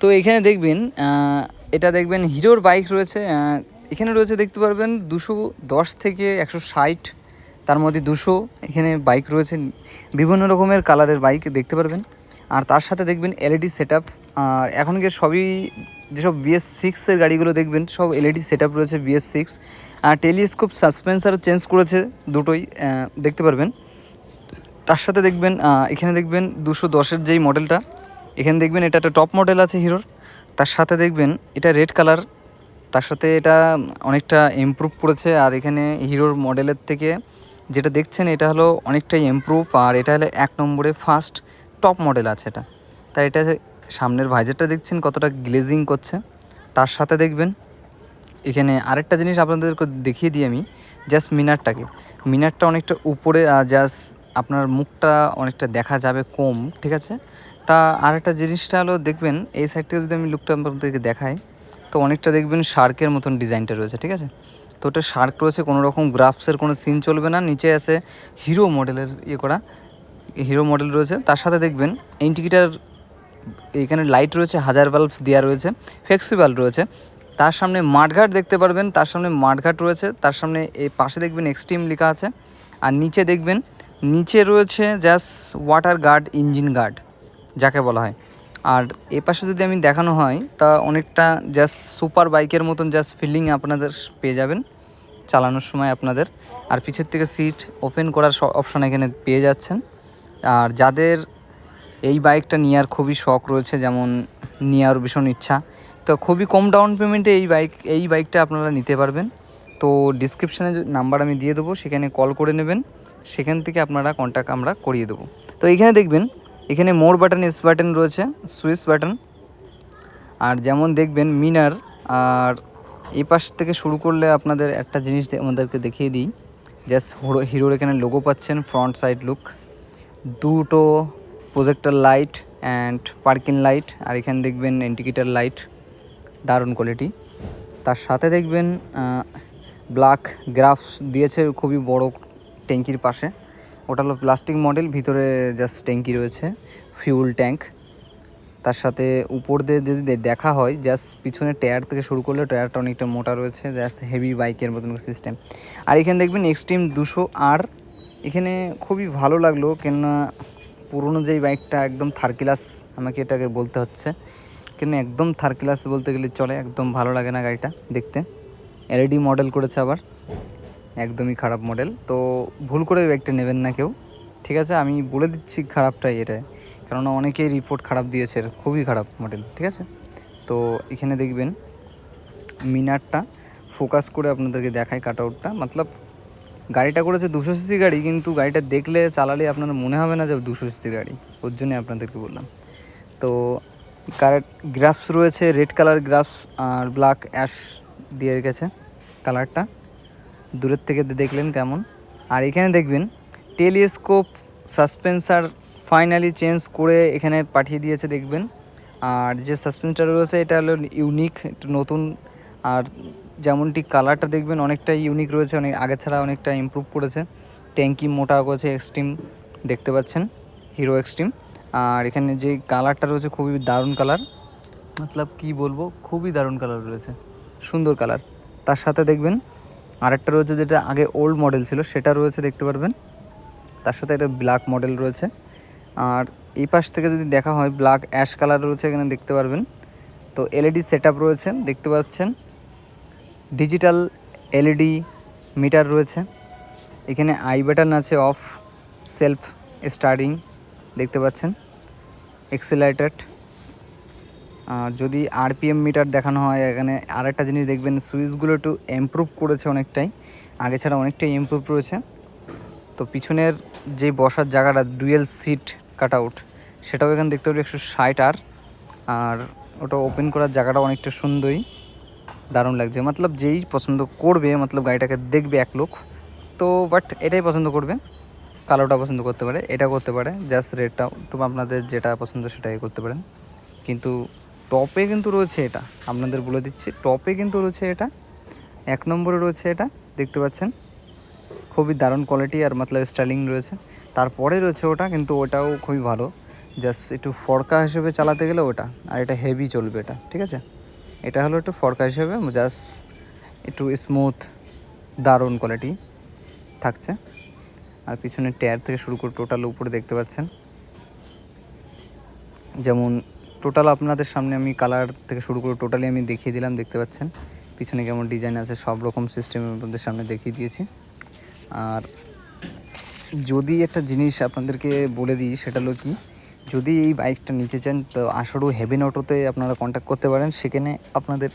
তো এখানে দেখবেন এটা দেখবেন হিরোর বাইক রয়েছে। এখানে রয়েছে দেখতে পারবেন 210 থেকে 160, তার মধ্যে 200 এখানে বাইক রয়েছে, বিভিন্ন রকমের কালারের বাইক দেখতে পারবেন। আর তার সাথে দেখবেন এলইডি সেট আপ। আর এখনকার সবই যেসব BS6-এর গাড়িগুলো দেখবেন সব এলইডি সেট আপ রয়েছে BS6। আর টেলিস্কোপ সাসপেন্সারও চেঞ্জ করেছে দুটোই, দেখতে পারবেন। তার সাথে দেখবেন এখানে দেখবেন 210-এর যেই মডেলটা, এখানে দেখবেন এটা একটা টপ মডেল আছে হিরোর। তার সাথে দেখবেন এটা রেড কালার, তার সাথে এটা অনেকটা ইমপ্রুভ করেছে। আর এখানে হিরোর মডেলের থেকে যেটা দেখছেন এটা হলো অনেকটাই ইমপ্রুভ, আর এটা হলো 1 নম্বরে ফার্স্ট টপ মডেল আছে এটা। তাই এটা সামনের ভাইজারটা দেখছেন কতটা গ্লেজিং করছে। তার সাথে দেখবেন এখানে আরেকটা জিনিস আপনাদেরকে দেখিয়ে দিই আমি, জাস্ট মিনারটা অনেকটা উপরে, জাস্ট আপনার মুখটা অনেকটা দেখা যাবে কম, ঠিক আছে। তা আরেকটা জিনিসটা হলো দেখবেন এই সাইড থেকে যদি আমি লুকটা আপনাদেরকে দেখাই, তো অনেকটা দেখবেন শার্কের মতন ডিজাইনটা রয়েছে, ঠিক আছে। তো ওটা শার্ক রয়েছে, কোনো রকম গ্রাফসের কোনো সিন চলবে না। নিচে আছে হিরো মডেলের করা হিরো মডেল রয়েছে। তার সাথে দেখবেন ইন্ডিকেটার, এইখানে লাইট রয়েছে, 1000 বাল্বস দেওয়া রয়েছে, ফ্লেক্সিবল রয়েছে। তার সামনে মাঠঘাট দেখতে পারবেন, তার সামনে মাঠঘাট রয়েছে। তার সামনে এই পাশে দেখবেন এক্সট্রিম লেখা আছে। আর নিচে দেখবেন নিচে রয়েছে just water guard, engine guard যাকে বলা হয়। আর এ পাশে যদি আমি দেখানো হয় তা অনেকটা জাস্ট সুপার বাইকের মতন জাস্ট ফিলিং আপনাদের পেয়ে যাবেন চালানোর সময় আপনাদের। আর পিছের থেকে সিট ওপেন করার অপশান এখানে পেয়ে যাচ্ছেন। আর যাদের এই বাইকটা নেওয়ার খুবই শখ রয়েছে, যেমন নেওয়ার ভীষণ ইচ্ছা, তো খুবই কম ডাউন পেমেন্টে এই বাইকটা আপনারা নিতে পারবেন। তো ডিসক্রিপশানে নাম্বার আমি দিয়ে দেবো, সেখানে কল করে নেবেন, সেখান থেকে আপনারা কন্ট্যাক্ট আমরা করিয়ে দেবো। তো এইখানে দেখবেন এখানে মোর বাটন, এস বাটন রয়েছে, সুইচ বাটন। আর যেমন দেখবেন মিনার। আর এই পাশ থেকে শুরু করলে আপনাদের একটা জিনিস আমাদেরকে দেখিয়ে দিই, জাস্ট হিরোর এখানে লোগো পাচ্ছেন, ফ্রন্ট সাইড লুক, দুটো projector light and parking light. আর এখানে দেখবেন ইন্ডিকেটার লাইট, দারুণ কোয়ালিটি। তার সাথে দেখবেন ব্ল্যাক গ্রাফস দিয়েছে খুবই বড় ট্যাঙ্কির পাশে, ওটা হলো প্লাস্টিক মডেল, ভিতরে জাস্ট ট্যাঙ্কি রয়েছে, ফিউল ট্যাঙ্ক। তার সাথে উপর দিয়ে যদি দেখা হয় জাস্ট পিছনে টায়ার থেকে শুরু করলে টায়ারটা অনেকটা মোটা রয়েছে, জাস্ট হেভি বাইকের মতন সিস্টেম। আর এখানে দেখবেন এক্সট্রিম 200R, এখানে খুবই ভালো লাগলো, কেননা পুরনো যেই বাইকটা একদম থার্ড ক্লাস আমাকে এটাকে বলতে হচ্ছে, কেন একদম থার্ড ক্লাস বলতে গেলে চলে, একদম ভালো লাগে না গাড়িটা দেখতে। এলইডি মডেল করেছে আবার, একদমই খারাপ মডেল। তো ভুল করে বাইকটা নেবেন না কেউ, ঠিক আছে। আমি বলে দিচ্ছি খারাপটাই এটাই, কেননা অনেকেই রিপোর্ট খারাপ দিয়েছে, খুবই খারাপ মডেল, ঠিক আছে। তো এখানে দেখবেন মিনারটা ফোকাস করে আপনাদেরকে দেখায়, কাট আউটটা, মতলব গাড়িটা করেছে 200 সিসি গাড়ি, কিন্তু গাড়িটা দেখলে চালালে আপনার মনে হবে না যে 200 সিসি গাড়ি, ওর জন্যই আপনাদেরকে বললাম। তো গ্রাফস রয়েছে, রেড কালার গ্রাফস আর ব্ল্যাক অ্যাশ দিয়ে রেখেছে কালারটা, দূরের থেকে দেখলেন কেমন। আর এখানে দেখবেন টেলিস্কোপ সাসপেন্সার ফাইনালি চেঞ্জ করে এখানে পাঠিয়ে দিয়েছে দেখবেন। আর যে সাসপেন্সার রয়েছে এটা হলো ইউনিক, একটু নতুন। আর যেমনটি কালারটা দেখবেন অনেকটা ইউনিক রয়েছে, অনেক আগে ছাড়া অনেকটা ইমপ্রুভ করেছে। ট্যাঙ্কি মোটা করেছে, এক্সট্রিম দেখতে পাচ্ছেন, হিরো এক্সট্রিম। আর এখানে যে কালারটা রয়েছে খুবই দারুণ কালার, মতলব কি বলবো, খুবই দারুণ কালার রয়েছে, সুন্দর কালার। তার সাথে দেখবেন আরেকটা রয়েছে যেটা আগে ওল্ড মডেল ছিল সেটা রয়েছে, দেখতে পারবেন। তার সাথে একটা ব্ল্যাক মডেল রয়েছে। আর এই পাশ থেকে যদি দেখা হয় ব্ল্যাক অ্যাশ কালার রয়েছে এখানে দেখতে পারবেন। তো এলইডি সেট আপ রয়েছে দেখতে পাচ্ছেন, ডিজিটাল এলইডি মিটার রয়েছে। এখানে আই বাটন আছে, অফ, সেলফ স্টার্টিং দেখতে পাচ্ছেন, এক্সিলারেটেড। আর যদি আরপিএম মিটার দেখানো হয়, এখানে আরেকটা জিনিস দেখবেন, সুইচগুলো একটু ইমপ্রুভ করেছে অনেকটাই, আগে ছাড়া অনেকটাই ইমপ্রুভ রয়েছে। তো পিছনের যে বসার জায়গাটা ডুয়েল সিট কাট আউট, সেটাও এখানে দেখতে পাবেন 160R। আর ওটা ওপেন করার জায়গাটা অনেকটা সুন্দরই, দারুণ লাগছে, মতলব যেই পছন্দ করবে, মতলব গাড়িটাকে দেখবে এক লোক, তো বাট এটাই পছন্দ করবে, কালোটা পছন্দ করতে পারে, এটা করতে পারে, জাস্ট রেডটা, তো আপনাদের যেটা পছন্দ সেটাই করতে পারেন। কিন্তু টপে কিন্তু রয়েছে এটা, আপনাদের বলে দিচ্ছি, টপে কিন্তু রয়েছে এটা, 1 নম্বরে রয়েছে এটা, দেখতে পাচ্ছেন, খুবই দারুণ কোয়ালিটি আর মতলব স্টাইলিং রয়েছে। তারপরে রয়েছে ওটা, কিন্তু ওটাও খুবই ভালো, জাস্ট একটু ফরকা হিসেবে চালাতে গেলে ওটা, আর এটা হেভি চলবে এটা, ঠিক আছে। এটা হলো একটু ফরকা হিসেবে, জাস্ট একটু স্মুথ, দারুণ কোয়ালিটি থাকছে। আর পিছনের টায়ার থেকে শুরু করে টোটাল উপরে দেখতে পাচ্ছেন, যেমন টোটাল আপনাদের সামনে আমি কালার থেকে শুরু করে টোটালি আমি দেখিয়ে দিলাম, দেখতে পাচ্ছেন পিছনে কেমন ডিজাইন আছে, সব রকম সিস্টেমের আপনাদের সামনে দেখিয়ে দিয়েছি। আর যদি একটা জিনিস আপনাদেরকে বলে দিই, সেটা হলো কি, যদি এই বাইকটা নিতে চান তো আশারু হেভি অটোতে আপনারা কন্ট্যাক্ট করতে পারেন, সেখানে আপনাদের